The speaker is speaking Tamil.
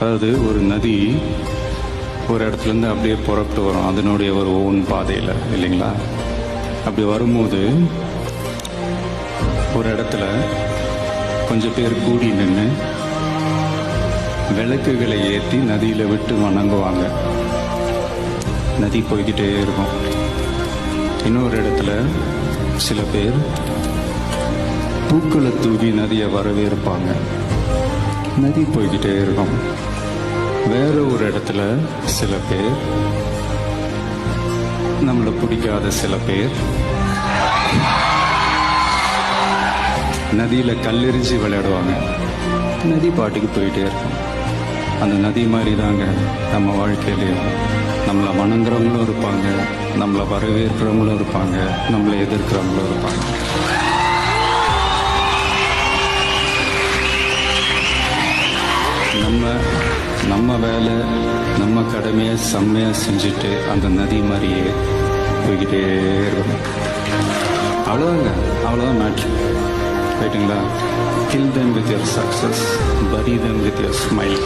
அதாவது ஒரு நதி ஒரு இடத்துலேருந்து அப்படியே புறப்பட்டு வரும் அதனுடைய ஒரு ஓன் பாதையில், இல்லைங்களா? அப்படி வரும்போது ஒரு இடத்துல கொஞ்சம் பேர் கூடி நின்று விளக்குகளை ஏற்றி நதியில் விட்டு வணங்குவாங்க. நதி போய்கிட்டே இருக்கும். இன்னொரு இடத்துல சில பேர் பூக்களை தூவி நதியை வரவேற்பாங்க. நதி போய்கிட்டே இருக்கும். வேற ஒரு இடத்துல சில பேர், நம்மளை பிடிக்காத சில பேர், நதியில கல்லெறிஞ்சு விளையாடுவாங்க. நதி பாட்டுக்கு போயிட்டே இருக்கும். அந்த நதி மாதிரி தாங்க நம்ம வாழ்க்கையிலையும் நம்மளை வணங்குறவங்களும் இருப்பாங்க, நம்மளை வரவேற்கிறவங்களும் இருப்பாங்க, நம்மளை எதிர்க்கிறவங்களும் இருப்பாங்க. நம்ம வேலை, நம்ம கடமையை செம்மையாக செஞ்சுட்டு அந்த நதி மாதிரியே போய்கிட்டே இருக்கணும். அவ்வளோதாங்க, அவ்வளோதான் மேட்ரு. ரைட்டுங்களா? Kill them with your success, bury them with your smile.